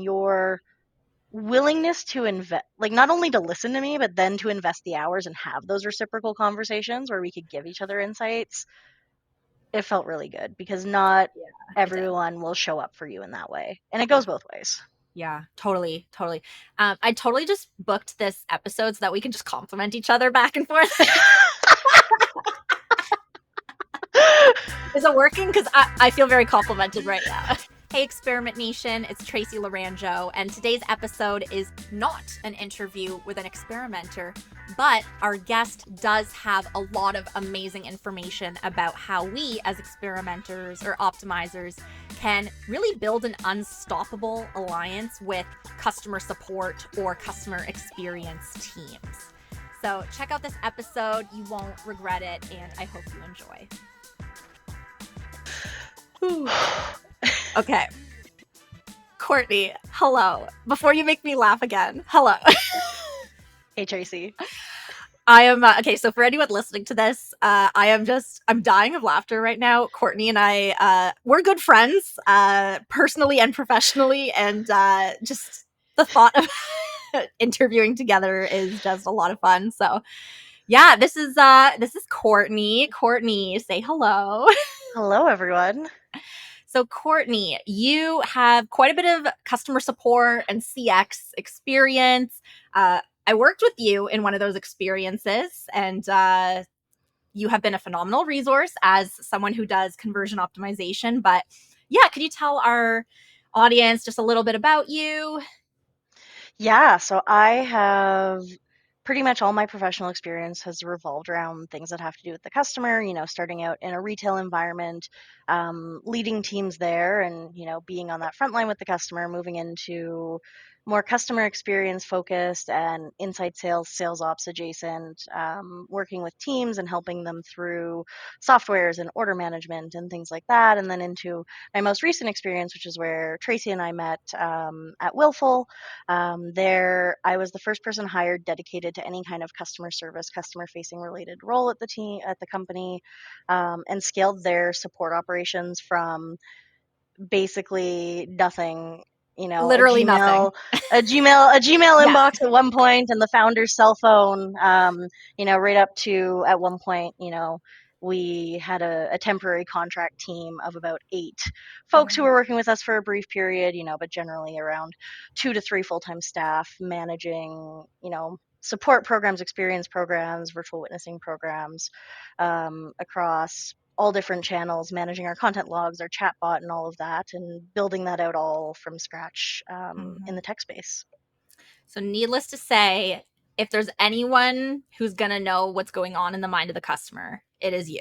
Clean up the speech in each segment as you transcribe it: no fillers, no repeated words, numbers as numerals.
your willingness to invest, like not only to listen to me, but then to invest the hours and have those reciprocal conversations where we could give each other insights. It felt really good because not Yeah, it did. everyone will show up for you in that way. And it goes both ways. Yeah, totally, totally. I totally just booked this episode so that we can just compliment each other back and forth. Is it working? Because I feel very complimented right now. Hey, Experimentation, it's Tracy Laranjo, and today's episode is not an interview with an experimenter, but our guest does have a lot of amazing information about how we, as experimenters or optimizers, can really build an unstoppable alliance with customer support or customer experience teams. So check out this episode. You won't regret it, and I hope you enjoy. Okay. Courtney, hello. Before you make me laugh again, hello. Hey, Tracy. I am, okay, so for anyone listening to this, I'm dying of laughter right now. Courtney and I, we're good friends, personally and professionally, and just the thought of interviewing together is just a lot of fun. So yeah, this is Courtney. Courtney, say hello. Hello, everyone. So, Courtney, you have quite a bit of customer support and CX experience. I worked with you in one of those experiences, and you have been a phenomenal resource as someone who does conversion optimization. But yeah, could you tell our audience just a little bit about you? Yeah, so I have pretty much all my professional experience has revolved around things that have to do with the customer, starting out in a retail environment, leading teams there and, being on that front line with the customer, moving into more customer experience focused and inside sales ops adjacent, working with teams and helping them through softwares and order management and things like that. And then into my most recent experience, which is where Tracy and I met at Willful. There, I was the first person hired dedicated to any kind of customer service, customer facing related role at the company, and scaled their support operations from basically nothing. A Literally nothing. Gmail Yeah. inbox at one point, and the founder's cell phone. Right up to at one point, we had a temporary contract team of about 8 folks who were working with us for a brief period, but generally around 2 to 3 full-time staff managing, support programs, experience programs, virtual witnessing programs across all different channels, managing our content logs, our chatbot, and all of that, and building that out all from scratch in the tech space. So, needless to say, if there's anyone who's going to know what's going on in the mind of the customer, it is you.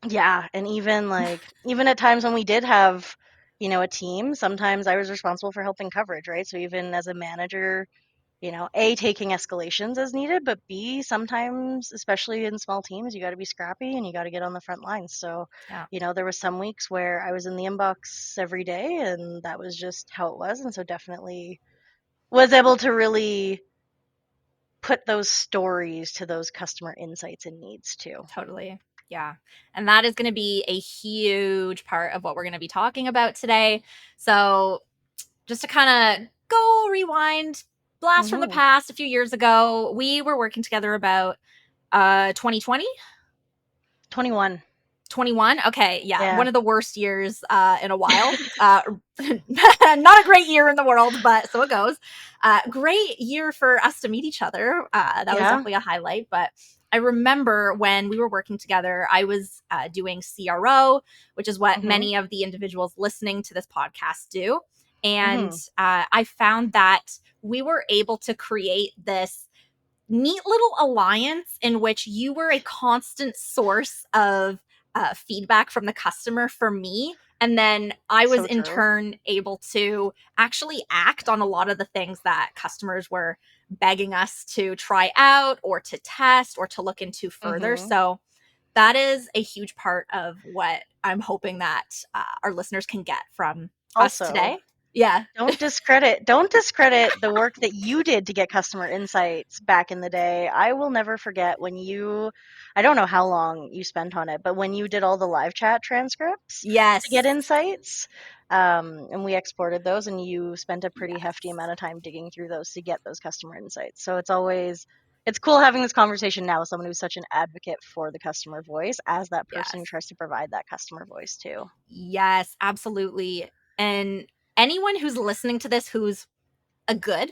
Yeah, and even at times when we did have, a team, sometimes I was responsible for helping coverage, right? So even as a manager, A, taking escalations as needed, but B, sometimes, especially in small teams, you got to be scrappy and you got to get on the front lines. So, Yeah. there was some weeks where I was in the inbox every day and that was just how it was. And so definitely was able to really put those stories to those customer insights and needs too. Totally. Yeah. And that is going to be a huge part of what we're going to be talking about today. So, just to kind of go rewind, blast from the Mm-hmm. past a few years ago, we were working together about 2020. 21. 21. Okay. Yeah. Yeah. One of the worst years in a while. Not a great year in the world, but so it goes. Great year for us to meet each other. That was Yeah. definitely a highlight. But I remember when we were working together, I was doing CRO, which is what many of the individuals listening to this podcast do. And I found that we were able to create this neat little alliance in which you were a constant source of feedback from the customer for me. And then I was in turn able to actually act on a lot of the things that customers were begging us to try out or to test or to look into further. So that is a huge part of what I'm hoping that our listeners can get from us today. Yeah. Don't discredit the work that you did to get customer insights back in the day. I will never forget when I don't know how long you spent on it, but when you did all the live chat transcripts to get Yes. insights, and we exported those, and you spent a pretty hefty Yes. amount of time digging through those to get those customer insights. So it's cool having this conversation now with someone who's such an advocate for the customer voice as that person who Yes. tries to provide that customer voice too. Yes, absolutely. And anyone who's listening to this who's a good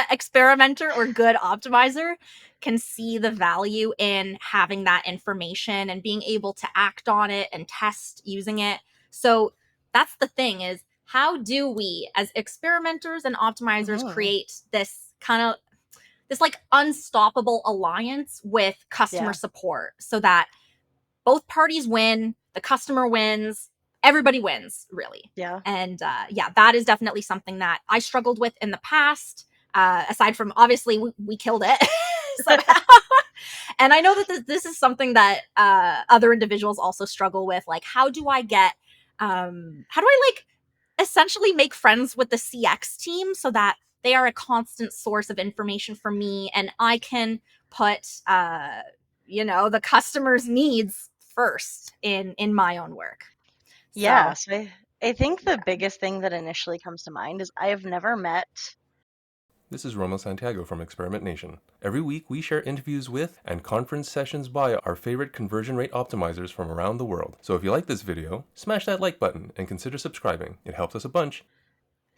experimenter or good optimizer can see the value in having that information and being able to act on it and test using it. So that's the thing, is how do we as experimenters and optimizers Hmm. create this kind of this like unstoppable alliance with customer Yeah. support so that both parties win, the customer wins, everybody wins, really. Yeah. And yeah, that is definitely something that I struggled with in the past. Aside from obviously we killed it somehow. And I know that this is something that other individuals also struggle with. Like, how do I like essentially make friends with the CX team so that they are a constant source of information for me and I can put the customer's needs first in my own work. Yeah, So, so I think the yeah. biggest thing that initially comes to mind is I have never met. This is Romo Santiago from Experimentation. Every week we share interviews with and conference sessions by our favorite conversion rate optimizers from around the world. So if you like this video, smash that like button and consider subscribing. It helps us a bunch.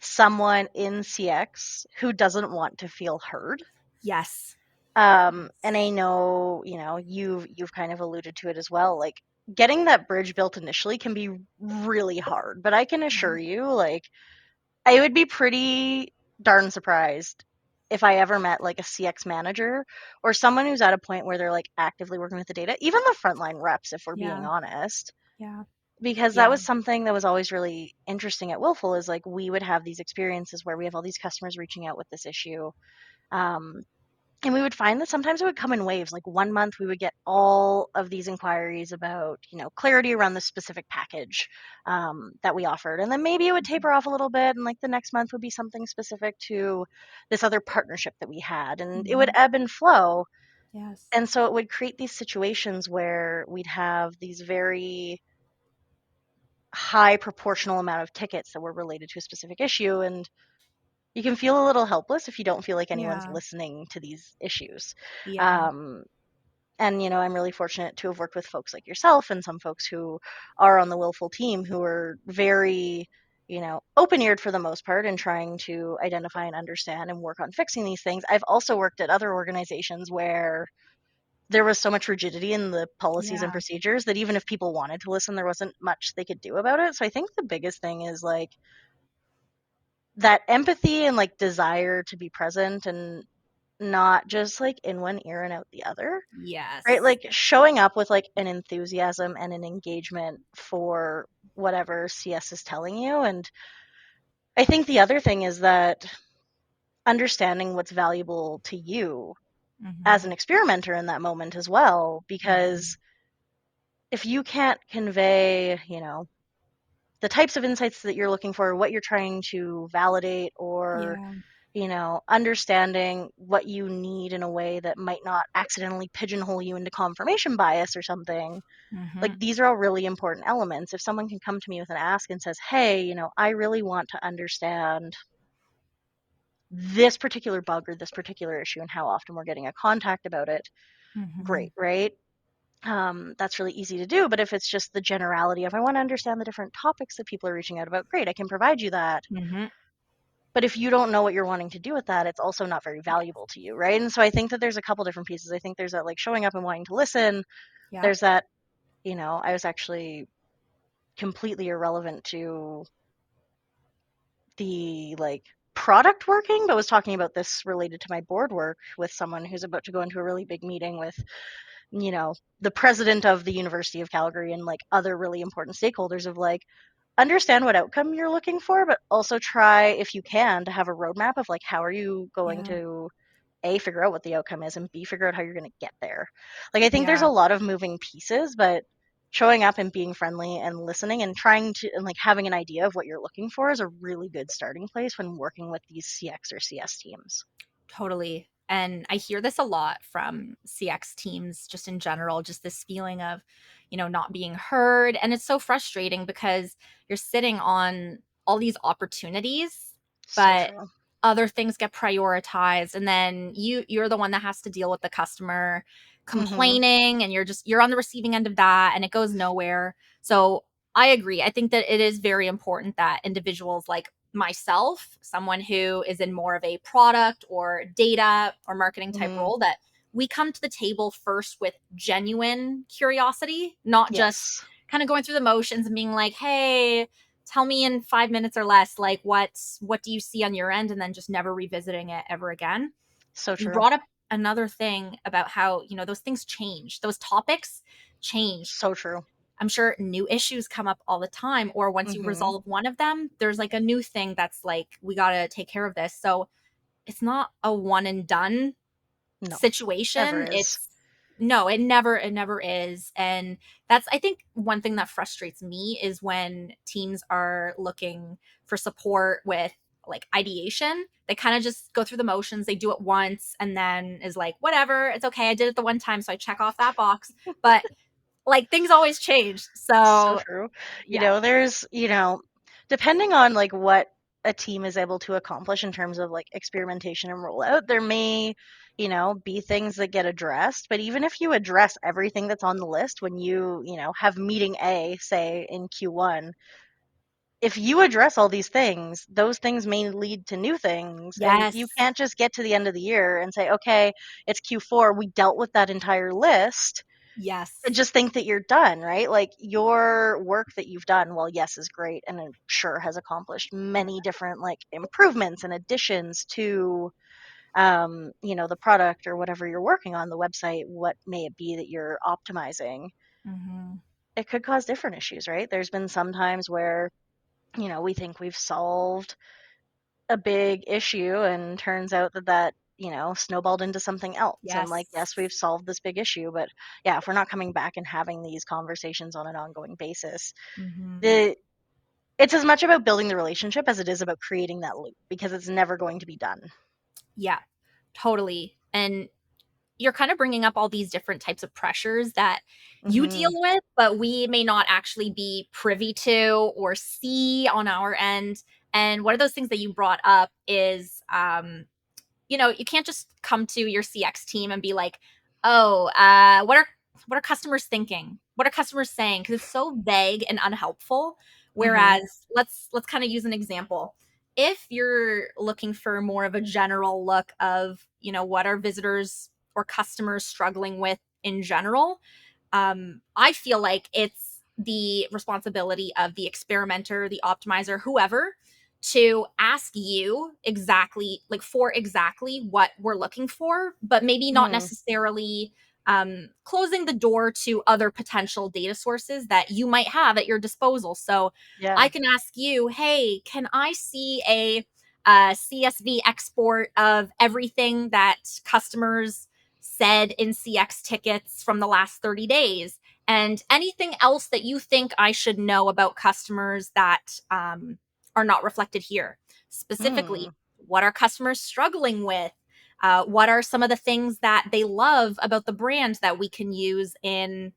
Someone in CX who doesn't want to feel heard. Yes. And I know, you've kind of alluded to it as well. Like getting that bridge built initially can be really hard, but I can Yeah. assure you, like, I would be pretty darn surprised if I ever met like a CX manager or someone who's at a point where they're like actively working with the data, even the frontline reps, if we're being Yeah. honest, Yeah. because that Yeah. was something that was always really interesting at Willful is like we would have these experiences where we have all these customers reaching out with this issue. Um, and we would find that sometimes it would come in waves. Like one month we would get all of these inquiries about, clarity around the specific package that we offered. And then maybe it would taper off a little bit. And like the next month would be something specific to this other partnership that we had. And it would Mm-hmm. ebb and flow. Yes. And so it would create these situations where we'd have these very high proportional amount of tickets that were related to a specific issue. And you can feel a little helpless if you don't feel like anyone's Yeah. listening to these issues. Yeah. Um, and I'm really fortunate to have worked with folks like yourself and some folks who are on the Willful team who are very, open-eared for the most part and trying to identify and understand and work on fixing these things. I've also worked at other organizations where there was so much rigidity in the policies and Yeah. procedures that even if people wanted to listen, there wasn't much they could do about it. So I think the biggest thing is like that empathy and like desire to be present and not just like in one ear and out the other, right? Yes. Like showing up with like an enthusiasm and an engagement for whatever CS is telling you. And I think the other thing is that understanding what's valuable to you as Mm-hmm. an experimenter in that moment as well, Mm-hmm. because if you can't convey, the types of insights that you're looking for, what you're trying to validate, or Yeah. understanding what you need in a way that might not accidentally pigeonhole you into confirmation bias or something. Mm-hmm. Like these are all really important elements. If someone can come to me with an ask and says, "Hey, I really want to understand this particular bug or this particular issue and how often we're getting a contact about it," Mm-hmm. great, right? That's really easy to do. But if it's just the generality of, I want to understand the different topics that people are reaching out about, great, I can provide you that. Mm-hmm. But if you don't know what you're wanting to do with that, it's also not very Yeah. valuable to you, right? And so I think that there's a couple different pieces. I think there's that like showing up and wanting to listen. Yeah. There's that, I was actually completely irrelevant to the like product working, but was talking about this related to my board work with someone who's about to go into a really big meeting with, the president of the University of Calgary and like other really important stakeholders of like, understand what outcome you're looking for, but also try, if you can, to have a roadmap of like, how are you going Yeah. to A, figure out what the outcome is, and B, figure out how you're going to get there. Like, I think there's a Yeah. lot of moving pieces, but showing up and being friendly and listening and trying to, and like having an idea of what you're looking for is a really good starting place when working with these CX or CS teams. Totally. And I hear this a lot from CX teams just in general, just this feeling of, not being heard. And it's so frustrating because you're sitting on all these opportunities, So but true. other things get prioritized, and then you're the one that has to deal with the customer Mm-hmm. complaining, and you're on the receiving end of that, and it goes nowhere. So I agree. I think that it is very important that individuals like myself, someone who is in more of a product or data or marketing type Mm-hmm. role, that we come to the table first with genuine curiosity, not just Yes. kind of going through the motions and being like, hey, tell me in 5 minutes or less, like what do you see on your end, and then just never revisiting it ever again. So You true. brought up another thing about how, those things change, those topics change. So true. I'm sure new issues come up all the time, or once you Mm-hmm. resolve one of them, there's like a new thing that's like, we got to take care of this. So it's not a one and done No, never situation. is. It's no, it never is. And that's, I think, one thing that frustrates me is when teams are looking for support with like ideation. They kind of just go through the motions, they do it once and then is like, whatever, it's okay, I did it the one time, so I check off that box. But like, things always change. So So true. yeah. There's, depending on like what a team is able to accomplish in terms of like experimentation and rollout, there may, be things that get addressed. But even if you address everything that's on the list when have meeting A, say in Q1, if you address all these things, those things may lead to new things. And you Yes. can't just get to the end of the year and say, okay, it's Q4, we dealt with that entire list and Yes. just think that you're done, right? Like your work that you've done, well, yes, is great and it sure has accomplished many different like improvements and additions to the product or whatever you're working on, the website, what may it be that you're optimizing. Mm-hmm. It could cause different issues, right? There's been some times where, we think we've solved a big issue and turns out that snowballed into something else, and like, Yes. yes, we've solved this big issue, but yeah, if we're not coming back and having these conversations on an ongoing basis, Mm-hmm. the it's as much about building the relationship as it is about creating that loop, because it's never going to be done. Yeah, totally. And you're kind of bringing up all these different types of pressures that you deal Hmm. with, but we may not actually be privy to or see on our end. And one of those things that you brought up is, you can't just come to your CX team and be like, "Oh, what are customers thinking? What are customers saying?" Because it's so vague and unhelpful. Hmm. Whereas, let's kind of use an example. If you're looking for more of a general look of, what are visitors or customers struggling with in general, I feel like it's the responsibility of the experimenter, the optimizer, whoever, to ask you exactly, like, for exactly what we're looking for, but maybe not Hmm. necessarily closing the door to other potential data sources that you might have at your disposal. So Yeah. I can ask you, hey, can I see a CSV export of everything that customers said in CX tickets from the last 30 days? And anything else that you think I should know about customers that are not reflected here. Hmm. Specifically, what are customers struggling with? What are some of the things that they love about the brand that we can use in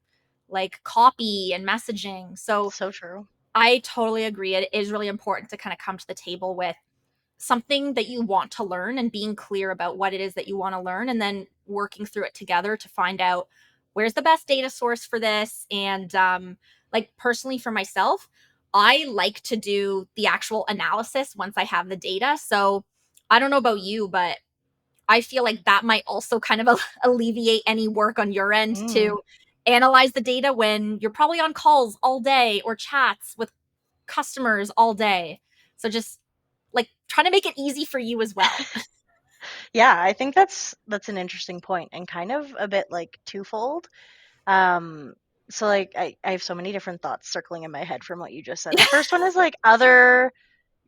like copy and messaging? So So true. I totally agree. It is really important to kind of come to the table with something that you want to learn and being clear about what it is that you want to learn, and then working through it together to find out where's the best data source for this. And like, personally for myself, I like to do the actual analysis once I have the data. So I don't know about you, but I feel like that might also kind of alleviate any work on your end Mm. to analyze the data when you're probably on calls all day or chats with customers all day. So just like trying to make it easy for you as well. Yeah, I think that's an interesting point and kind of a bit like twofold. Um, so like I have so many different thoughts circling in my head from what you just said. The first one is like other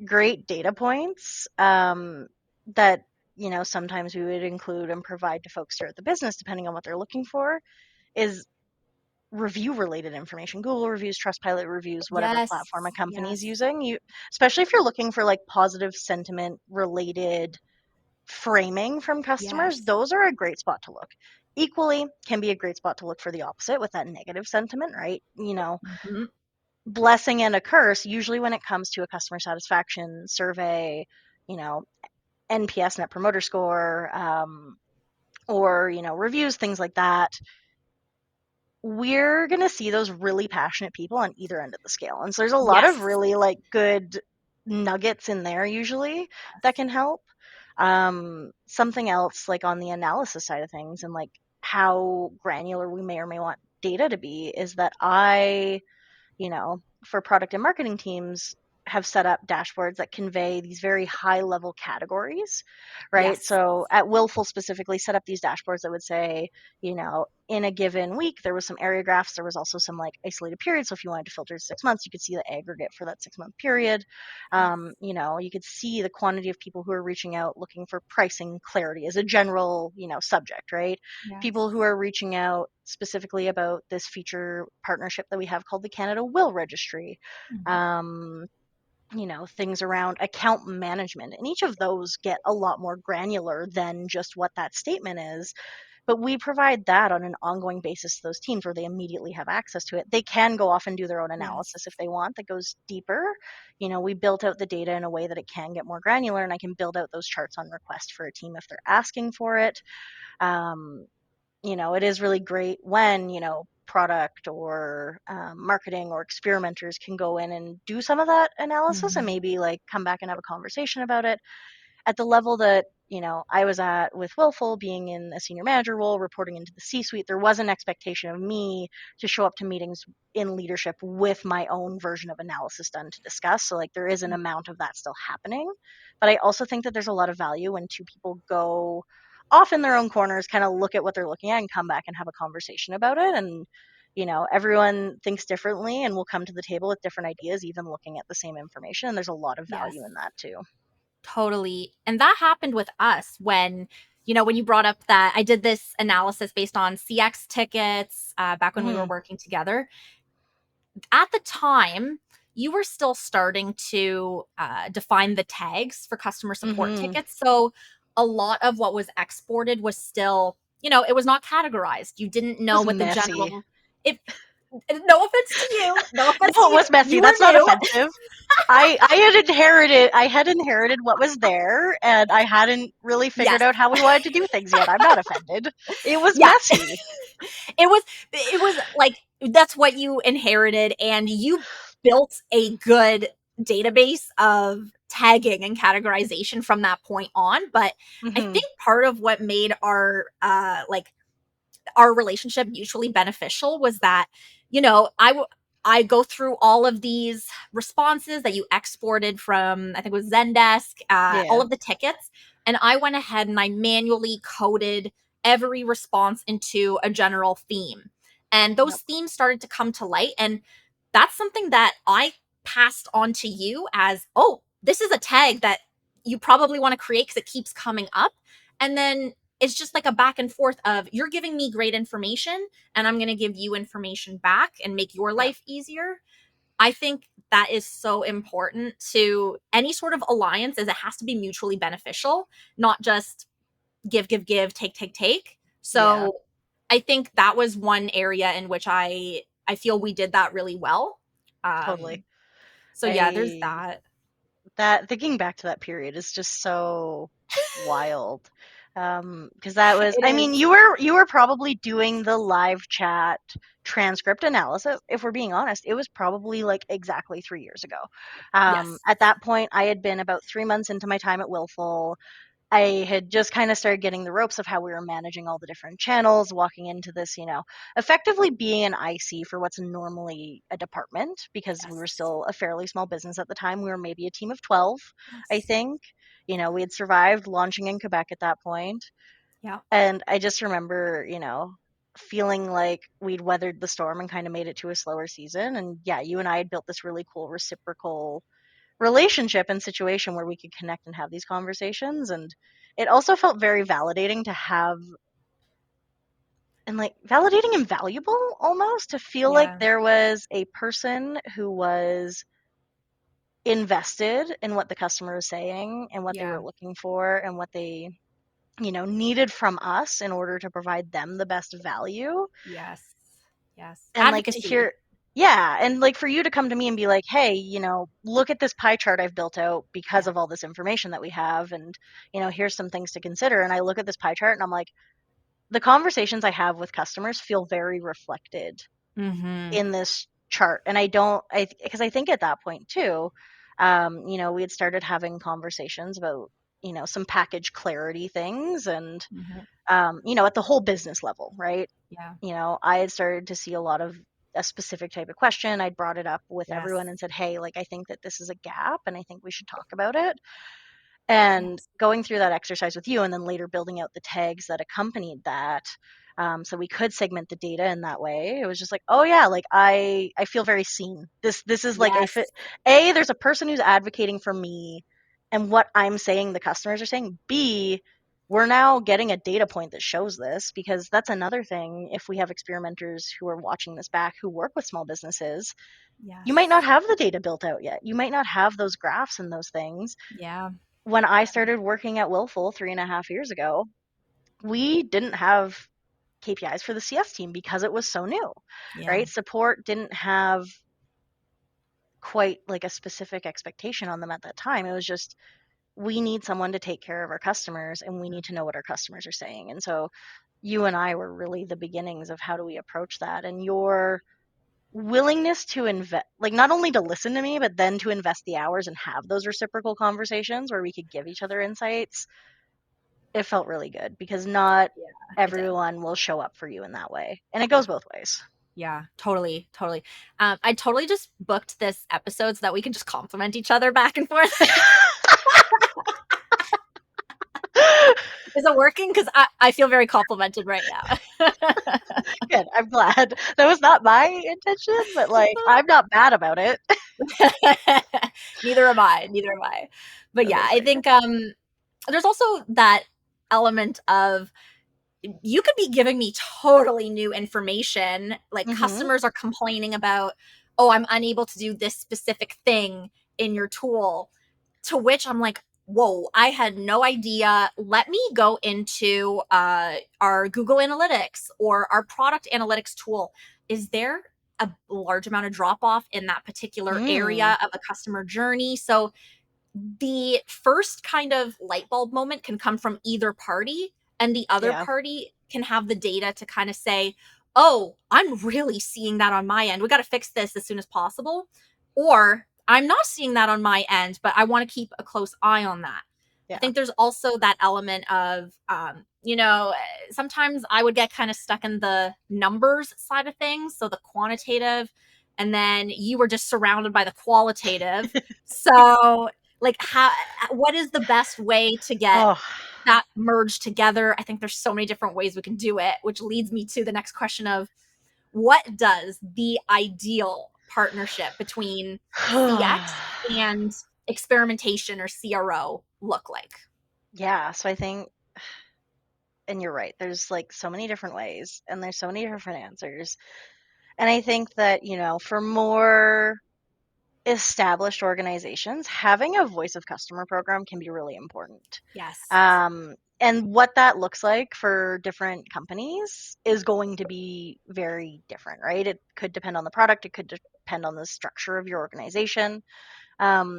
great data points that sometimes we would include and provide to folks throughout the business depending on what they're looking for is review related information, Google reviews, Trustpilot reviews, whatever Yes. platform a company is Yes. using. Especially if you're looking for like positive sentiment related framing from customers, Yes. those are a great spot to look. Equally can be a great spot to look for the opposite with that negative sentiment, right? Mhm. Blessing and a curse, usually when it comes to a customer satisfaction survey, you know, NPS, Net Promoter Score, or, reviews, things like that, we're going to see those really passionate people on either end of the scale. And so there's a lot of Yes. really like good nuggets in there usually that can help. Something else like on the analysis side of things and like how granular we may or may want data to be is that for product and marketing teams have set up dashboards that convey these very high level categories, right? Yes. So at Willful specifically set up these dashboards that would say, in a given week, there was some area graphs. There was also some like isolated periods. So if you wanted to filter 6 months, you could see the aggregate for that 6 month period. Yes. You could see the quantity of people who are reaching out looking for pricing clarity as a general, subject, right? People who Yes. are reaching out specifically about this feature partnership that we have called the Canada Will Registry. Mhm. Um, things around account management. And each of those get a lot more granular than just what that statement is. But we provide that on an ongoing basis to those teams where they immediately have access to it. They can go off and do their own Yes. analysis if they want that goes deeper. We built out the data in a way that it can get more granular, and I can build out those charts on request for a team if they're asking for it. Um, it is really great when, product or marketing or experimenters can go in and do some of that analysis and Mhm. maybe like come back and have a conversation about it at the level that I was at with Willful, being in a senior manager role, reporting into the C-suite. There was an expectation of me to show up to meetings in leadership with my own version of analysis done to discuss. So like there is an amount of that still happening, but I also think that there's a lot of value when two people go off in their own corners, kind of look at what they're looking at and come back and have a conversation about it. And everyone thinks differently and will come to the table with different ideas, even looking at the same information. And there's a lot of Yes. value in that too. Totally. And that happened with us when, when you brought up that I did this analysis based on CX tickets back when we were Mm-hmm. working together. At the time, you were still starting to define the tags for customer support Mm-hmm. tickets. So a lot of what was exported was still, it was not categorized. You didn't It know was what the messy. general, if, no offense to you, no offense No, to it you, was messy. you were That's not new. offensive. I had inherited what was there, and I hadn't really figured Yes. out how we wanted to do things yet. I'm not offended. It was Yeah. messy. It was like that's what you inherited, and you built a good database of tagging and categorization from that point on. But I Hmm. think part of what made our relationship mutually beneficial was that, I go through all of these responses that you exported from, I think it was Zendesk, all Yeah. of the tickets, and I went ahead and I manually coded every response into a general theme. And those Yep. themes started to come to light. And that's something that I passed on to you as, oh, this is a tag that you probably want to create because it keeps coming up. And then it's just like a back and forth of you're giving me great information and I'm going to give you information back and make your Yep. life easier. I think that is so important to any sort of alliance, is it has to be mutually beneficial, not just give, take, take, take. Yeah. So I think that was one area in which I feel we did that really well. Totally. So yeah, there's I that. that thinking back to that period is just so wild. Because that was, It I mean, is. you were probably doing the live chat transcript analysis. If we're being honest, it was probably like exactly 3 years ago. Yes. At that point, I had been about 3 months into my time at Willful. I had just kind of started getting the ropes of how we were managing all the different channels, walking into this, effectively being an IC for what's normally a department because we were Yes. still a fairly small business at the time. We were maybe a team of 12, I Yes. think. We had survived launching in Quebec at that point. Yeah. And I just remember, feeling like we'd weathered the storm and kind of made it to a slower season. And yeah, you and I had built this really cool reciprocal relationship and situation where we could connect and have these conversations. And it also felt very validating to have and like validating invaluable almost, to feel like Yeah. there was a person who was invested in what the customer was saying and what they Yeah. were looking for and what they, needed from us in order to provide them the best value. Yes. Yes. And like to Advocacy. hear, yeah, and like for you to come to me and be like, hey, look at this pie chart I've built out because Yeah. of all this information that we have, and here's some things to consider. And I look at this pie chart and I'm like, the conversations I have with customers feel very reflected Mm-hmm. in this chart. And because I think at that point too, we had started having conversations about, some package clarity things, and, Mm-hmm. at the whole business level, right? Yeah. I had started to see a specific type of question. I'd brought it up with Yes. everyone and said, hey, like, I think that this is a gap and I think we should talk about it. And Yes. going through that exercise with you, and then later building out the tags that accompanied that, so we could segment the data in that way. It was just like, oh yeah, like I feel very seen. This is like Yes. there's a person who's advocating for me and what I'm saying the customers are saying. B, we're now getting a data point that shows this, because that's another thing. If we have experimenters who are watching this back who work with small businesses, you might not Yes. have the data built out yet. You might not have those graphs and those things. Yeah. When I Yeah. started working at Willful 3.5 years ago, we didn't have KPIs for the CS team because it was so new, Yeah. right? Support didn't have quite like a specific expectation on them at that time. It was just, we need someone to take care of our customers and we need to know what our customers are saying. And so you and I were really the beginnings of how do we approach that. And your willingness to invest, like not only to listen to me, but then to invest the hours and have those reciprocal conversations where we could give each other insights, it felt really good, because not Yeah. It did. everyone will show up for you in that way. And it Yeah. goes both ways. Yeah, totally, totally. I totally just booked this episode so that we can just compliment each other back and forth. Is it working? Because I feel very complimented right now. Good. I'm glad. That was not my intention, but like I'm not mad about it. Neither am I. Neither am I. But yeah, I Amazing. think there's also that element of you could be giving me totally new information. Like Mm-hmm. customers are complaining about, oh, I'm unable to do this specific thing in your tool. To which I'm like, whoa, I had no idea. Let me go into our Google Analytics or our product analytics tool. Is there a large amount of drop off in that particular Mm. area of a customer journey? So the first kind of light bulb moment can come from either party, and the other Yeah. party can have the data to kind of say, oh, I'm really seeing that on my end. We got to fix this as soon as possible. Or I'm not seeing that on my end, but I want to keep a close eye on that. I Yeah. think there's also that element of, sometimes I would get kind of stuck in the numbers side of things. So the quantitative, and then you were just surrounded by the qualitative. So like how what is the best way to get Oh, that merged together? I think there's so many different ways we can do it, which leads me to the next question of what does the ideal partnership between CX and experimentation or CRO look like? yeah. So I think, and you're right, there's like so many different ways and there's so many different answers. And I think that, for more established organizations, having a voice of customer program can be really important. Yes. And what that looks like for different companies is going to be very different, right? It could depend on the product, it could depend on the structure of your organization. I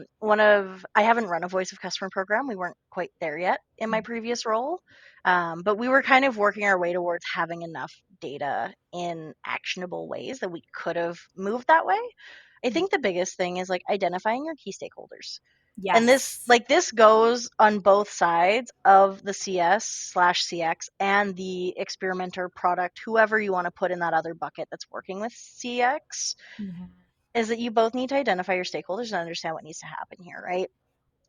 haven't run a voice of customer program. We weren't quite there yet in my previous role. But we were kind of working our way towards having enough data in actionable ways that we could have moved that way. I think the biggest thing is like identifying your key stakeholders. And Yes. this goes on both sides of the CS/CX and the experimenter product, whoever you want to put in that other bucket that's working with CX, Mhm. is that you both need to identify your stakeholders and understand what needs to happen here, right?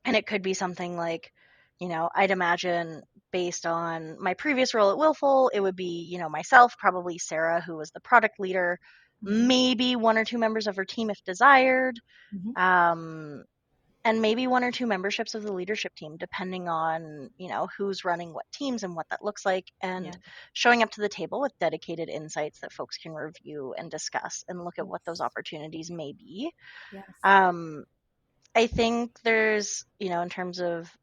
And it could be something like, I'd imagine based on my previous role at Willful, it would be, myself, probably Sarah, who was the product leader, Mhm. maybe one or two members of her team if desired. Mhm. Um, and maybe one or two memberships of the leadership team, depending on, who's running what teams and what that looks like, and Yeah. showing up to the table with dedicated insights that folks can review and discuss and look at what those Yes. opportunities may be. Yes. I think there's, in terms of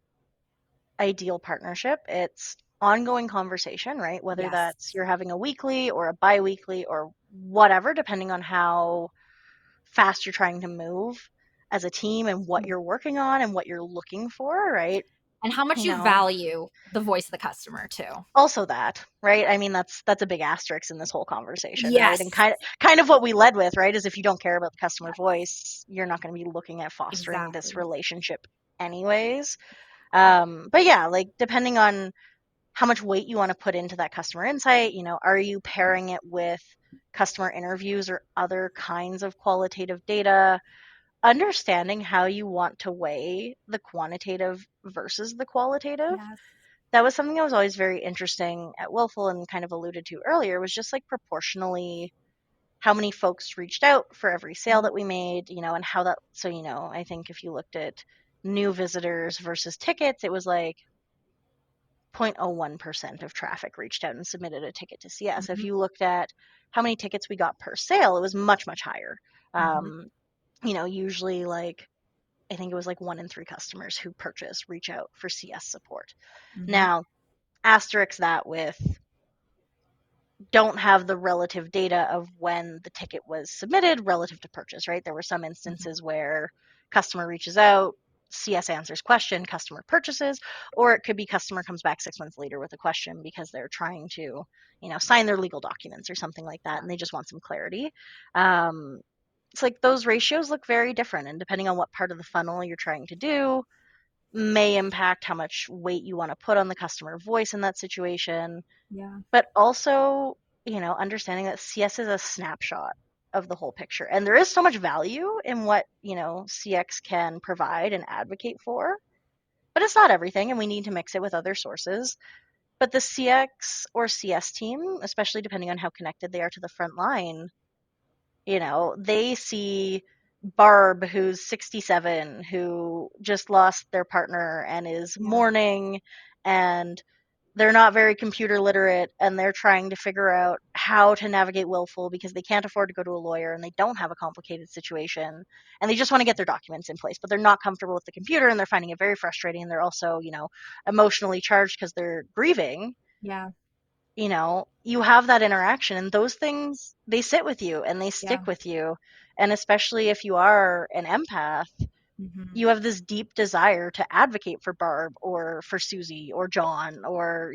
ideal partnership, it's ongoing conversation, right? Whether Yes. that's you're having a weekly or a bi-weekly or whatever, depending on how fast you're trying to move as a team and what you're working on and what you're looking for, right? And how much you value the voice of the customer too. Also that, right? I mean, that's a big asterisk in this whole conversation, right? Yes. And kind of what we led with, right, is if you don't care about the customer voice, you're not going to be looking at fostering this Exactly. relationship anyways. But yeah, like depending on how much weight you want to put into that customer insight, are you pairing it with customer interviews or other kinds of qualitative data? Understanding how you want to weigh the quantitative versus the qualitative. Yes. That was something that was always very interesting at Willful and kind of alluded to earlier, was just like proportionally how many folks reached out for every sale that we made, and how that, so, I think if you looked at new visitors versus tickets, it was like 0.01% of traffic reached out and submitted a ticket to CS. If you looked at how many tickets we got per sale, it was much, much higher. Usually like, I think it was like 1 in 3 customers who purchase reach out for CS support. Now, asterisk that with don't have the relative data of when the ticket was submitted relative to purchase, right? There were some instances where customer reaches out, CS answers question, customer purchases, or it could be customer comes back 6 months later with a question because they're trying to, sign their legal documents or something like that, and they just want some clarity. It's like those ratios look very different, and depending on what part of the funnel you're trying to do, may impact how much weight you want to put on the customer voice in that situation. Yeah. But also, understanding that CS is a snapshot of the whole picture. And there is so much value in what, CX can provide and advocate for, but it's not everything, and we need to mix it with other sources. But the CX or CS team, especially depending on how connected they are to the front line, they see Barb, who's 67, who just lost their partner and is mourning, and they're not very computer literate, and they're trying to figure out how to navigate Willful because they can't afford to go to a lawyer and they don't have a complicated situation, and they just want to get their documents in place, but they're not comfortable with the computer and they're finding it very frustrating, and they're also, emotionally charged because they're grieving. Yeah. You have that interaction, and those things, they sit with you and they stick with you. And especially if you are an empath, you have this deep desire to advocate for Barb or for Susie or John or,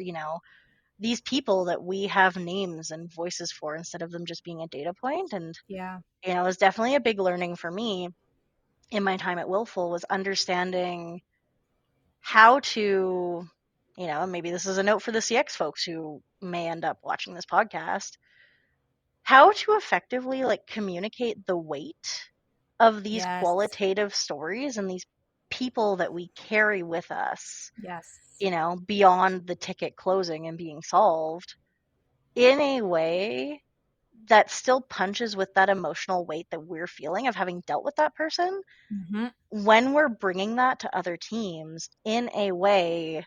these people that we have names and voices for instead of them just being a data point. And, it was definitely a big learning for me in my time at Willful, was understanding how to, maybe this is a note for the CX folks who may end up watching this podcast, how to effectively like communicate the weight of these Yes. qualitative stories and these people that we carry with us, Yes. beyond the ticket closing and being solved, in a way that still punches with that emotional weight that we're feeling of having dealt with that person, when we're bringing that to other teams in a way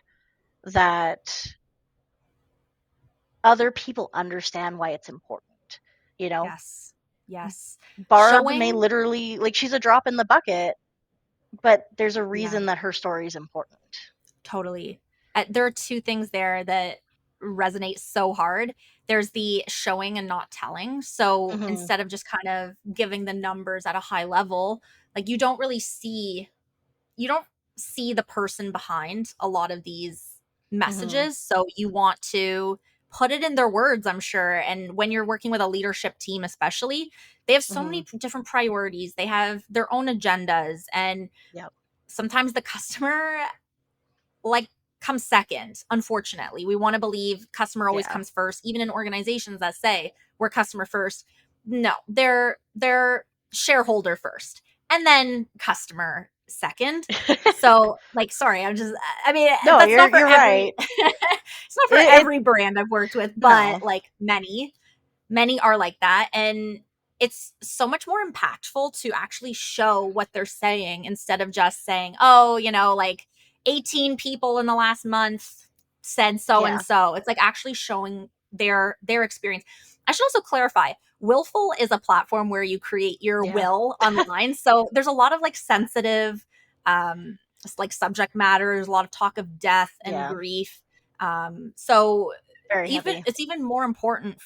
that other people understand why it's important. Yes. Yes. Barb may literally, like, she's a drop in the bucket, but there's a reason that her story is important. Totally. There are 2 things there that resonate so hard. There's the showing and not telling. So instead of just kind of giving the numbers at a high level, like you don't see the person behind a lot of these messages. So you want to put it in their words, I'm sure. And when you're working with a leadership team, especially, they have so many different priorities. They have their own agendas. And sometimes the customer comes second. Unfortunately, we want to believe customer always comes first, even in organizations that say we're customer first. No, they're shareholder first and then customer second. So sorry, I mean, no, that's not for you're every right. it's not for every brand I've worked with, but no. many are like that. And it's so much more impactful to actually show what they're saying instead of just saying, oh, like 18 people in the last month said so and Yeah. so. It's like actually showing their experience. I should also clarify, Willful is a platform where you create your Yeah. will online. So there's a lot of like sensitive like subject matter. There's a lot of talk of death and Yeah. grief. So Very even heavy. it's even more important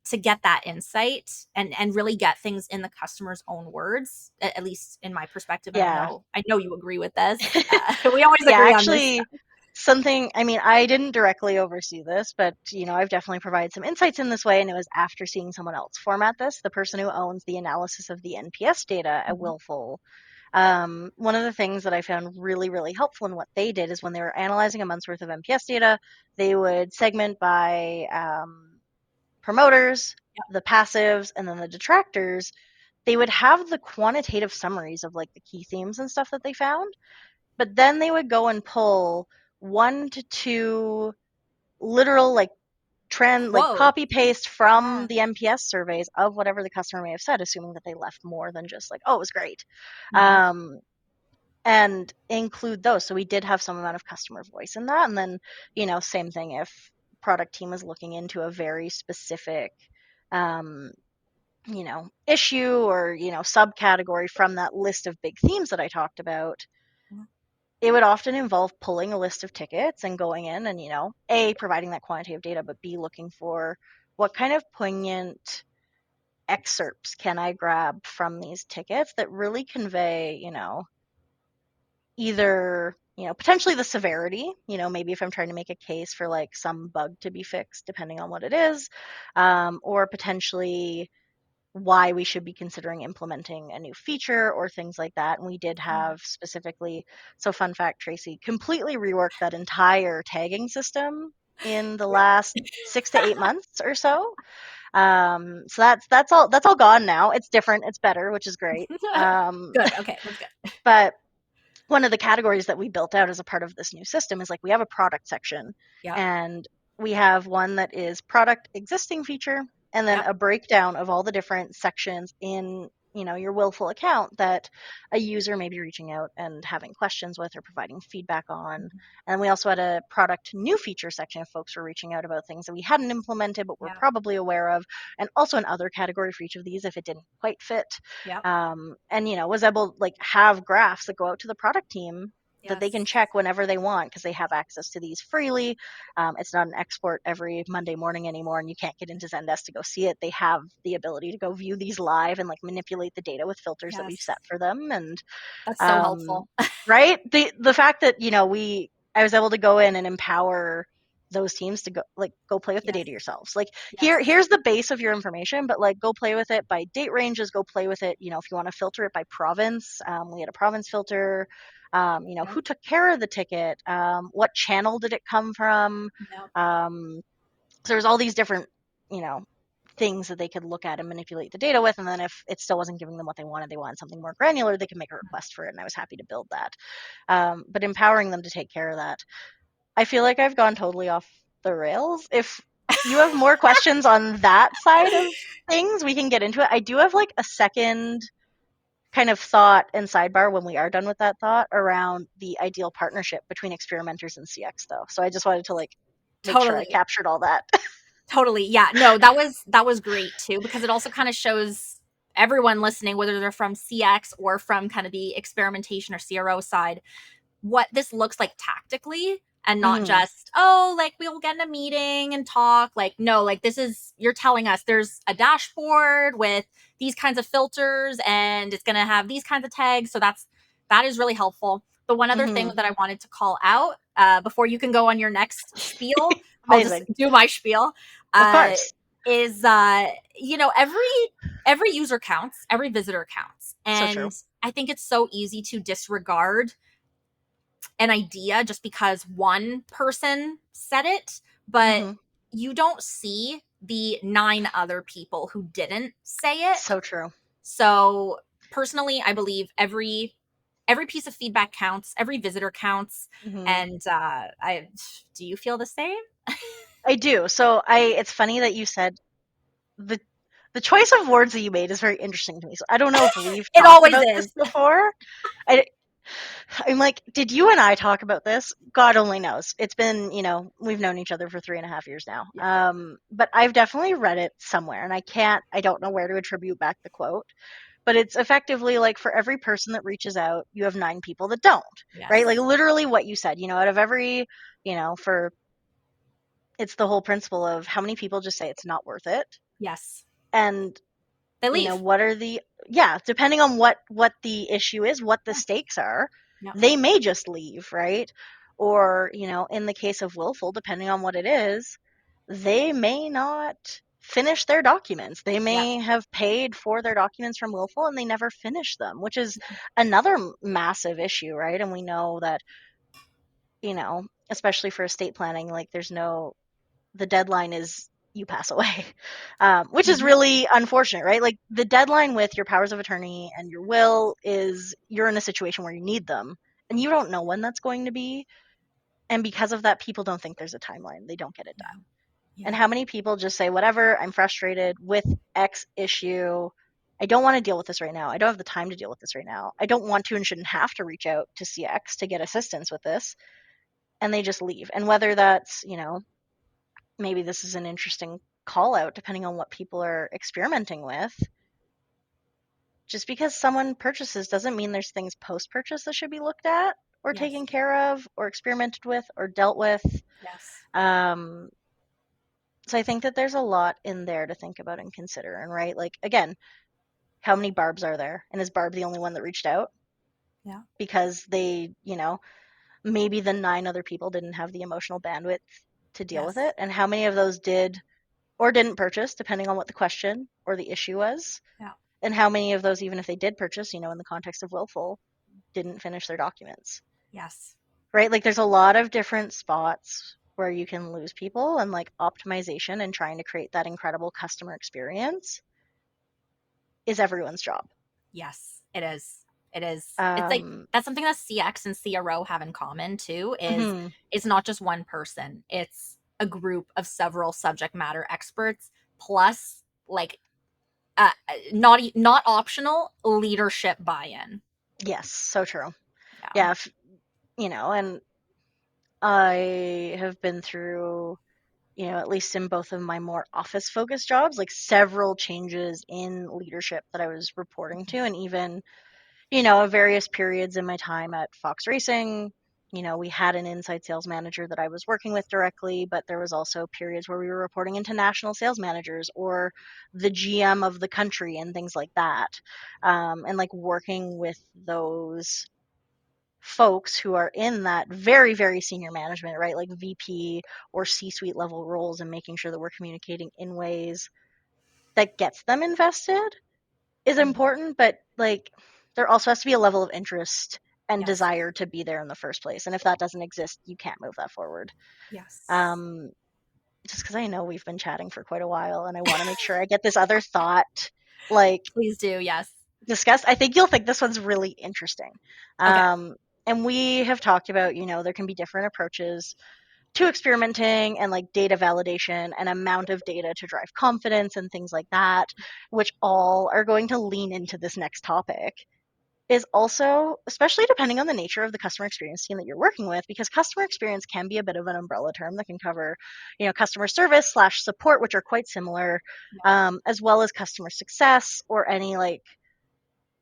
to get that insight and really get things in the customer's own words, at least in my perspective. And Yeah. I know you agree with this. We always Yeah, agree on this actually, stuff. something, I mean, I didn't directly oversee this, but, I've definitely provided some insights in this way, and it was after seeing someone else format this, the person who owns the analysis of the NPS data at Mhm. Willful. One of the things that I found really, really helpful in what they did is when they were analyzing a month's worth of NPS data, they would segment by promoters, Yep. the passives, and then the detractors. They would have the quantitative summaries of like the key themes and stuff that they found, but then they would go and pull 1 to 2 literal like Quote. copy paste from Yeah. the NPS surveys of whatever the customer may have said, assuming that they left more than just like, oh, it was great. Yeah. Um, and include those. So we did have some amount of customer voice in that. And then, same thing if product team is looking into a very specific um, issue or, subcategory from that list of big themes that I talked about, Yeah. it would often involve pulling a list of tickets and going in and, A, providing that quantitative data, but B, looking for what kind of poignant excerpts can I grab from these tickets that really convey, either, potentially the severity, maybe if I'm trying to make a case for like some bug to be fixed, depending on what it is, or potentially why we should be considering implementing a new feature or things like that. And we did have specifically, so fun fact, Tracy completely reworked that entire tagging system in the last 6 to 8 months or so. So that's all gone now. It's different, it's better, which is great. Good. Okay, that's good. But one of the categories that we built out as a part of this new system is like we have a product section, Yep. and we have one that is product existing feature, and then Yep. a breakdown of all the different sections in your willful account that a user may be reaching out and having questions with or providing feedback on. And we also had a product new feature section if folks were reaching out about things that we hadn't implemented but were Yeah. probably aware of, and also another category for each of these if it didn't quite fit. Yep. And was able like have graphs that go out to the product team that they can Yes. check whenever they want because they have access to these freely. It's not an export every Monday morning anymore, and you can't get into Zendesk to go see it. They have the ability to go view these live and like manipulate the data with filters that we've Yes. set for them. And That's so helpful. right, the fact that I was able to go in and empower those teams to go play with the Yes. data yourselves. Like Yes. here's the base of your information, but like go play with it by date ranges, go play with it, if you want to filter it by province. We had a province filter. Yep. Who took care of the ticket, what channel did it come from. Yep. So there's all these different you know things that they could look at and manipulate the data with, and then if it still wasn't giving them what they wanted something more granular, they could make a request for it, and I was happy to build that. But empowering them to take care of that. I feel like I've gone totally off the rails. If you have more questions on that side of things, we can get into it. I do have like a second kind of thought and sidebar when we are done with that thought around the ideal partnership between experimenters and CX though. So I just wanted to like make sure I Totally. captured all that. Totally. Yeah. No, that was great too, because it also kind of shows everyone listening, whether they're from CX or from kind of the experimentation or CRO side, what this looks like tactically, and not Hmm. just, oh, like we'll get in a meeting and talk. Like, no, like you're telling us there's a dashboard with these kinds of filters and it's going to have these kinds of tags. So that is really helpful. The one other thing Hmm. that I wanted to call out, before you can go on your next spiel, I'll just Amazing. do my spiel. Of Uh, course. is every user counts, every visitor counts, So true. and I think it's so easy to disregard an idea just because one person said it, but Hmm. you don't see the 9 other people who didn't say it. So true. So personally, I believe every piece of feedback counts, every visitor counts, Hmm. and I do you feel the same? I do. So it's funny that you said the The choice of words that you made is very interesting to me. So I don't know if we've It talked always about this is. before. I, I'm like, did you and I talk about this? God only knows. It's been, we've known each other for 3.5 years now. Yeah. But I've definitely read it somewhere, and I don't know where to attribute back the quote. But it's effectively like for every person that reaches out, you have 9 people that don't, right? Like Yes. literally what you said, out of every, for it's the whole principle of how many people just say it's not worth it. Yes. And They leave. what are depending on what the issue is, what the Yeah. stakes are, Yep. they may just leave, right? Or, in the case of willful, depending on what it is, they may not finish their documents. They Yep. may have paid for their documents from willful and they never finish them, which is another massive issue, right? And we know that, especially for estate planning, like the deadline is you pass away, which is Mm-hmm. really unfortunate, right? Like the deadline with your powers of attorney and your will is you're in a situation where you need them and you don't know when that's going to be. And because of that, people don't think there's a timeline. They don't get it done. Yeah. And how many people just say, whatever, I'm frustrated with X issue. I don't want to deal with this right now. I don't have the time to deal with this right now. I don't want to and shouldn't have to reach out to CX to get assistance with this. And they just leave. And whether that's, maybe this is an interesting call out depending on what people are experimenting with. Just because someone purchases doesn't mean there's things post purchase that should be looked at or Yes. taken care of or experimented with or dealt with. Yes. So I think that there's a lot in there to think about and consider. And right, like again, how many Barbs are there? And is Barb the only one that reached out? Yeah. Because they, maybe the 9 other people didn't have the emotional bandwidth to deal with Yes. it. And how many of those did or didn't purchase, depending on what the question or the issue was? Yeah. And how many of those, even if they did purchase, in the context of willful, didn't finish their documents? Yes. Right? Like there's a lot of different spots where you can lose people, and like optimization and trying to create that incredible customer experience is everyone's job. Yes. It is. It is. It's like Um, that's something that CX and CRO have in common too. Is mhm. it's not just one person. It's a group of several subject matter experts plus like not optional leadership buy-in. Yes, so true. Yeah. Yeah, and I have been through, at least in both of my more office focused jobs, like several changes in leadership that I was reporting to. And even, various periods in my time at Fox Racing, we had an inside sales manager that I was working with directly, but there was also periods where we were reporting into national sales managers or the GM of the country and things like that. And like working with those folks who are in that very, very senior management, right? Like VP or C-suite level roles, and making sure that we're communicating in ways that gets them invested is important, but like there also has to be a level of interest and Yes. desire to be there in the first place. And if that doesn't exist, you can't move that forward. Yes. Um, just because I know we've been chatting for quite a while and I want to make sure I get this other thought like Please do. Yes. discussed. I think you'll think this one's really interesting. Okay. And we have talked about, there can be different approaches to experimenting and like data validation and amount of data to drive confidence and things like that, which all are going to lean into this next topic. Is also, especially depending on the nature of the customer experience team that you're working with, because customer experience can be a bit of an umbrella term that can cover, customer service slash support, which are quite similar, as well as customer success or any like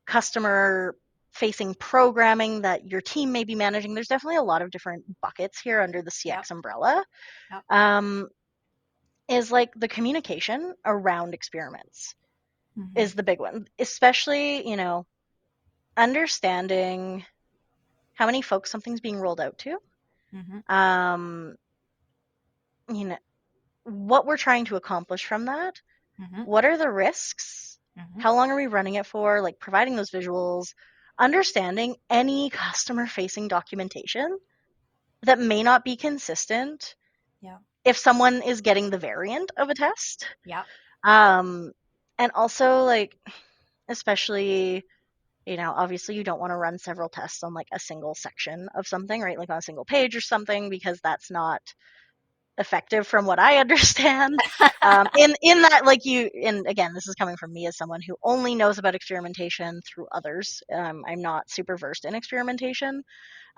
customer facing programming that your team may be managing. There's definitely a lot of different buckets here under the Yep. CX umbrella. Yep. Is like the communication around experiments Mm-hmm. is the big one, especially, understanding how many folks something's being rolled out to, Mm-hmm. um, you know, what we're trying to accomplish from that, Mm-hmm. what are the risks, Mm-hmm. how long are we running it for, like providing those visuals, understanding any customer facing documentation that may not be consistent Yeah. if someone is getting the variant of a test. Yeah. Um, and also like, especially, obviously you don't want to run several tests on like a single section of something, right? Like on a single page or something, because that's not effective from what I understand. In that, like and again, this is coming from me as someone who only knows about experimentation through others. I'm not super versed in experimentation.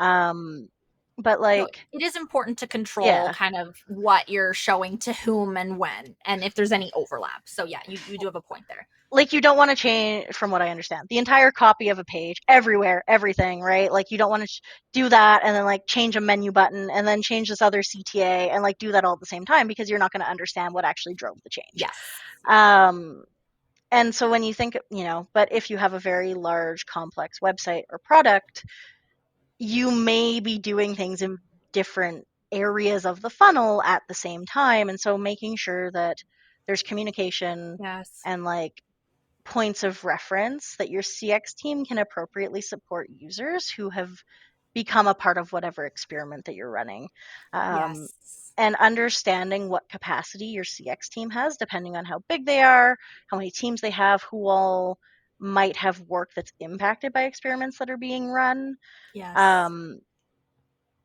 Um, but No, like, it is important to control yeah, kind of what you're showing to whom and when, and if there's any overlap. So yeah, you do have a point there. like you don't want to change, from what I understand, the entire copy of a page everywhere, everything, right? Like you don't want to do that and then like change a menu button and then change this other CTA and like do that all at the same time, because you're not going to understand what actually drove the change. Yes. Um, and so when you think, but if you have a very large, complex website or product, you may be doing things in different areas of the funnel at the same time. And so making sure that there's communication Yes. and like points of reference that your CX team can appropriately support users who have become a part of whatever experiment that you're running. Um, Yes. and understanding what capacity your CX team has, depending on how big they are, how many teams they have, who all might have work that's impacted by experiments that are being run. Yes. Um,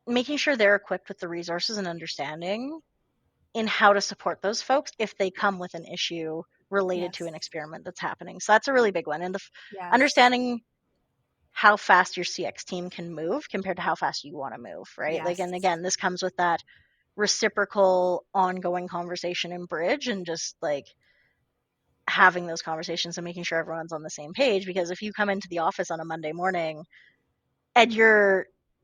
Making sure they're equipped with the resources and understanding in how to support those folks if they come with an issue related to Yes. an experiment that's happening. So that's a really big one. And Yes. understanding how fast your CX team can move compared to how fast you want to move, right? Like, Yes. and again, this comes with that reciprocal ongoing conversation and bridge, and just like having those conversations and making sure everyone's on the same page. Because if you come into the office on a Monday morning and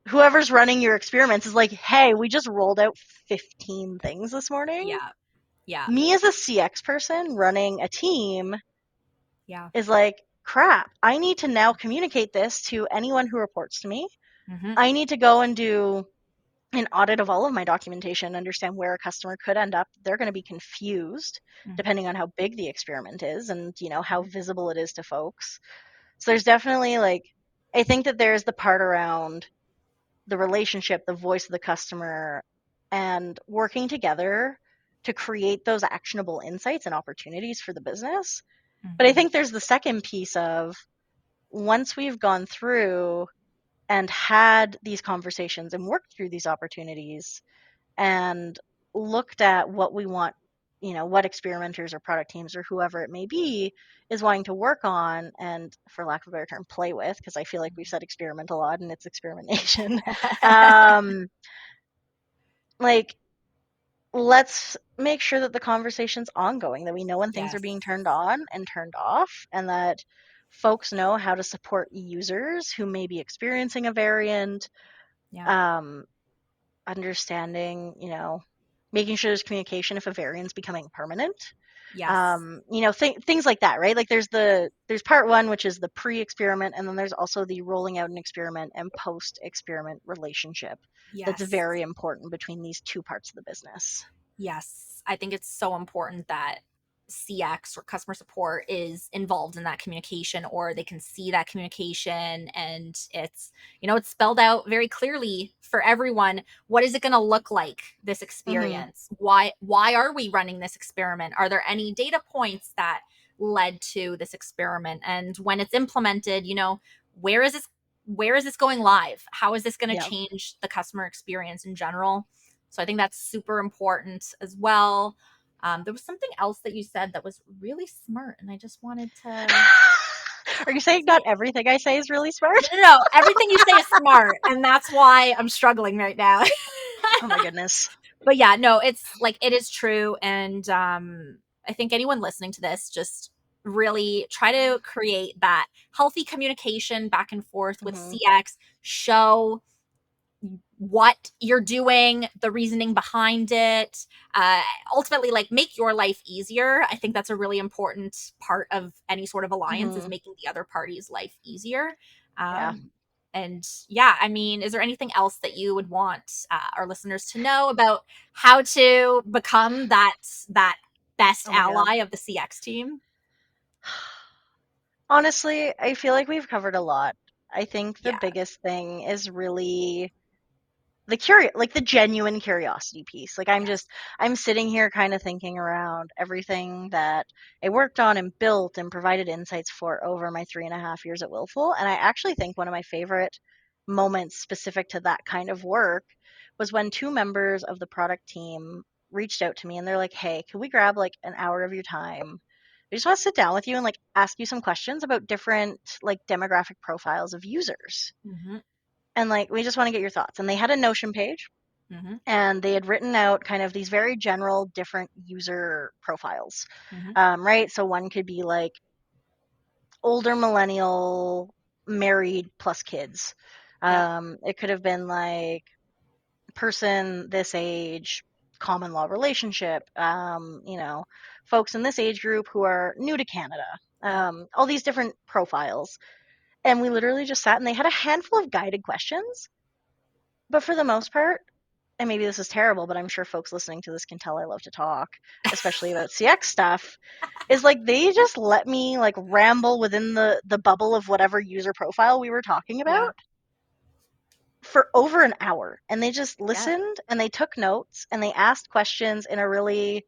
whoever's running your experiments is like, hey, we just rolled out 15 things this morning. Yeah. Yeah. Me as a CX person running a team Yeah. is like, crap, I need to now communicate this to anyone who reports to me. Mm-hmm. I need to go and do an audit of all of my documentation, understand where a customer could end up. They're going to be confused Mm-hmm. depending on how big the experiment is and, how Mm-hmm. visible it is to folks. So there's definitely like, I think that there's the part around the relationship, the voice of the customer, and working together to create those actionable insights and opportunities for the business. But I Mm-hmm. think there's the second piece of, once we've gone through and had these conversations and worked through these opportunities and looked at what we want, what experimenters or product teams or whoever it may be is wanting to work on and, for lack of a better term, play with, because I feel like we've said experiment a lot and it's experimentation. um, like, let's make sure that the conversation's ongoing, that we know when things are Yes. being turned on and turned off, and that folks know how to support users who may be experiencing a variant. Yeah. um, Understanding, making sure there's communication if a variant's becoming permanent. Yes. Things like that, right? Like there's part one, which is the pre-experiment, and then there's also the rolling out an experiment and post-experiment relationship that's Yes. very important between these two parts of the business. Yes, I think it's so important that CX or customer support is involved in that communication, or they can see that communication, and it's spelled out very clearly for everyone. What is it going to look like, this Mm-hmm. experience? Why are we running this experiment? Are there any data points that led to this experiment? And when it's implemented, where is this where is this going live? How is this going to Yeah. change the customer experience in general? So I think that's super important as well. There was something else that you said that was really smart, and I just wanted to Are you saying not say, everything I say is really smart? no, everything you say is smart, and that's why I'm struggling right now. Oh my goodness. But yeah, no, it's like, it is true. And I think anyone listening to this, just really try to create that healthy communication back and forth with Mm-hmm. CX. Show what you're doing, the reasoning behind it. Uh, Ultimately, like, make your life easier. I think that's a really important part of any sort of alliance, is Mm-hmm. making the other party's life easier. Yeah. And yeah, I mean, is there anything else that you would want our listeners to know about how to become that best Oh my god. ally of the CX team? Honestly, I feel like we've covered a lot. I think the Yeah. biggest thing is really like the genuine curiosity piece. Like Yes. I'm sitting here kind of thinking around everything that I worked on and built and provided insights for over my 3.5 years at Willful. And I actually think one of my favorite moments specific to that kind of work was when two members of the product team reached out to me and they're like, hey, can we grab like an hour of your time? We just want to sit down with you and like ask you some questions about different like demographic profiles of users. Mm-hmm. And like, we just want to get your thoughts. And they had a Notion page Mm-hmm. and they had written out kind of these very general different user profiles. Mm-hmm. Right. So one could be like older millennial, married plus kids. Yep. It could have been like person this age, common law relationship, folks in this age group who are new to Canada, Yep. all these different profiles. And we literally just sat and they had a handful of guided questions. But for the most part, and maybe this is terrible, but I'm sure folks listening to this can tell I love to talk, especially about CX stuff, is like they just let me like ramble within the bubble of whatever user profile we were talking Yeah. about for over an hour. And they just Yeah. listened and they took notes and they asked questions in a really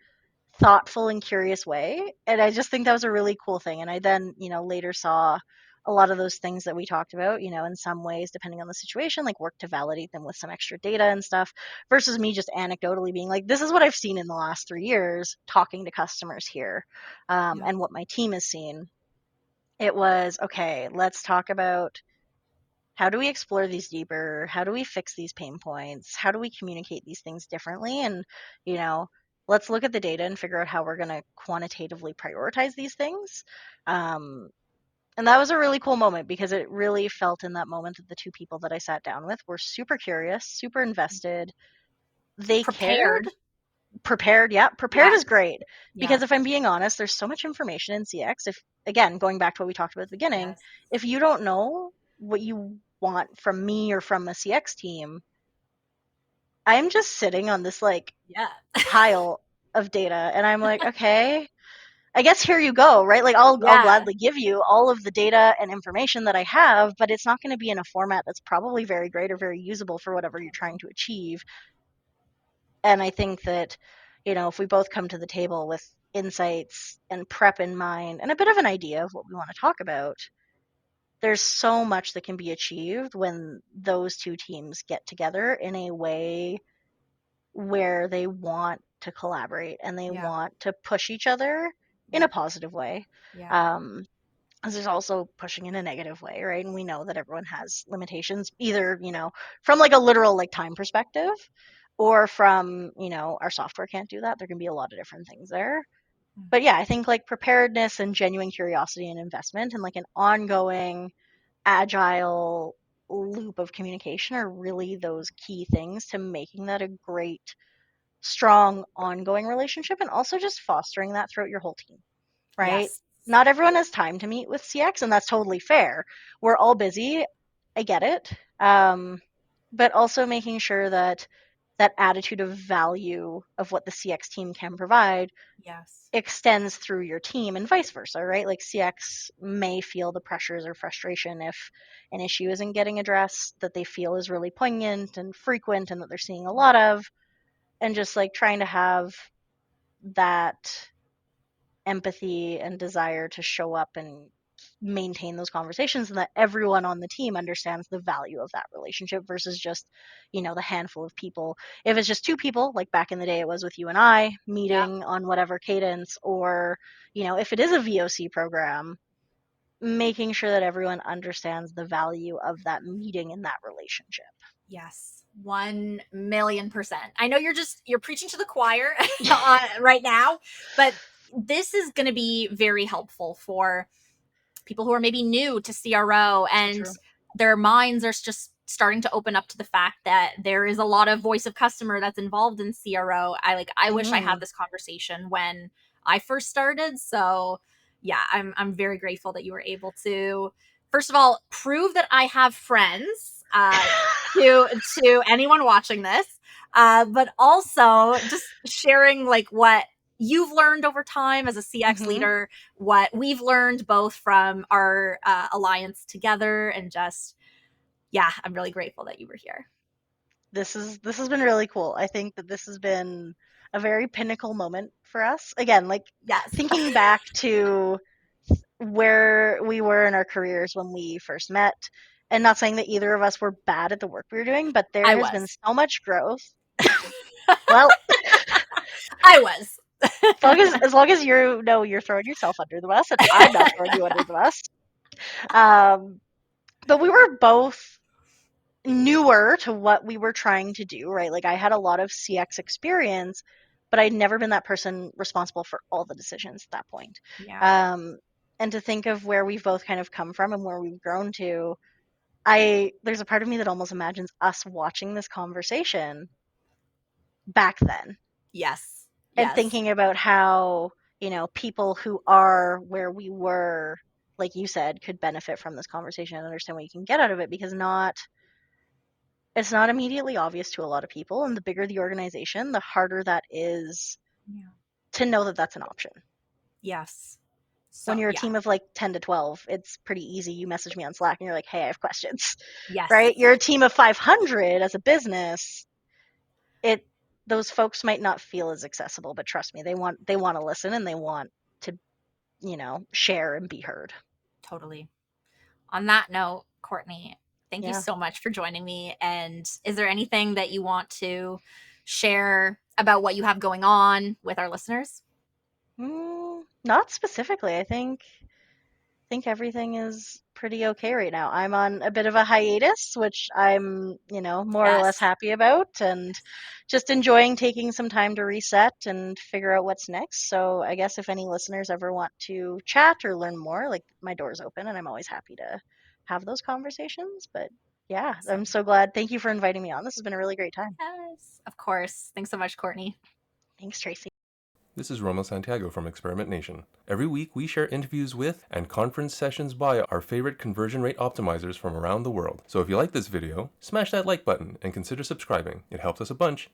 thoughtful and curious way. And I just think that was a really cool thing. And I then, later saw a lot of those things that we talked about, in some ways, depending on the situation, like work to validate them with some extra data and stuff, versus me just anecdotally being like, this is what I've seen in the last 3 years talking to customers here, Yeah. and what my team has seen. It was, okay, let's talk about how do we explore these deeper? How do we fix these pain points? How do we communicate these things differently? And, you know, let's look at the data and figure out how we're going to quantitatively prioritize these things. Um, and that was a really cool moment because it really felt in that moment that the two people that I sat down with were super curious, super invested. They cared. Prepared. Prepared, yeah, prepared Yeah. is great Yeah. because if I'm being honest, there's so much information in CX. If again, going back to what we talked about at the beginning, Yes. if you don't know what you want from me or from a CX team, I'm just sitting on this like Yeah. pile of data and I'm like, okay, I guess here you go, right? Like I'll Yeah. gladly give you all of the data and information that I have, but it's not going to be in a format that's probably very great or very usable for whatever you're trying to achieve. And I think that, if we both come to the table with insights and prep in mind and a bit of an idea of what we want to talk about, there's so much that can be achieved when those two teams get together in a way where they want to collaborate and they Yeah. want to push each other in Yeah. a positive way. Yeah. Um, as there's also pushing in a negative way, right? And we know that everyone has limitations, either, from like a literal like time perspective or from, our software can't do that. There can be a lot of different things there. But yeah, I think like preparedness and genuine curiosity and investment and like an ongoing agile loop of communication are really those key things to making that a great, strong, ongoing relationship and also just fostering that throughout your whole team, right? Yes. Not everyone has time to meet with CX, and that's totally fair. We're all busy. I get it. But also making sure that that attitude of value of what the CX team can provide Yes. extends through your team and vice versa, right? Like CX may feel the pressures or frustration if an issue isn't getting addressed that they feel is really poignant and frequent and that they're seeing a lot of, and just like trying to have that empathy and desire to show up and maintain those conversations and that everyone on the team understands the value of that relationship versus just the handful of people. If it's just two people like back in the day it was with you and I Yep. meeting on whatever cadence, or if it is a VOC program, making sure that everyone understands the value of that meeting and that relationship. Yes. 1,000,000%. I know you're preaching to the choir right now, but this is going to be very helpful for people who are maybe new to CRO So and true. their minds are just starting to open up to the fact that there is a lot of voice of customer that's involved in CRO. I wish I had Hmm. this conversation when I first started. So yeah, I'm very grateful that you were able to, first of all, prove that I have friends to anyone watching this, but also just sharing like what you've learned over time as a CX Hmm. leader, what we've learned both from our alliance together, and just, yeah, I'm really grateful that you were here. This has been really cool. I think that this has been a very pinnacle moment for us. Again, like Yes. thinking back to where we were in our careers when we first met, and not saying that either of us were bad at the work we were doing, but there I has been was. so much growth. Well, I was. As long as you know you're throwing yourself under the bus, and I'm not throwing you under the bus. But we were both newer to what we were trying to do, right? Like I had a lot of CX experience, but I'd never been that person responsible for all the decisions at that point. Yeah. And to think of where we've both kind of come from and where we've grown to, there's a part of me that almost imagines us watching this conversation back then Yes. and Yes. thinking about how, people who are where we were, like you said, could benefit from this conversation and understand what you can get out of it, because it's not immediately obvious to a lot of people, and the bigger the organization, the harder that is to know that that's an option. Yes. When So, you're a yeah. team of like 10 to 12, it's pretty easy. You message me on Slack and you're like, hey, I have questions. Yes. Right? You're a team of 500 as a business. Those folks might not feel as accessible, but trust me, they want to listen, and they want to, share and be heard. Totally. On that note, Courtney, thank you Yeah. so much for joining me. And is there anything that you want to share about what you have going on with our listeners? Not specifically. I think everything is pretty okay right now. I'm on a bit of a hiatus, which I'm, more or less Yes. happy about, and just enjoying taking some time to reset and figure out what's next. So I guess if any listeners ever want to chat or learn more, like, my door's open and I'm always happy to have those conversations. But yeah, I'm so glad. Thank you for inviting me on. This has been a really great time. Yes, of course. Thanks so much, Courtney. Thanks, Tracy. This is Romo Santiago from Experimentation. Every week we share interviews with and conference sessions by our favorite conversion rate optimizers from around the world. So if you like this video, smash that like button and consider subscribing. It helps us a bunch.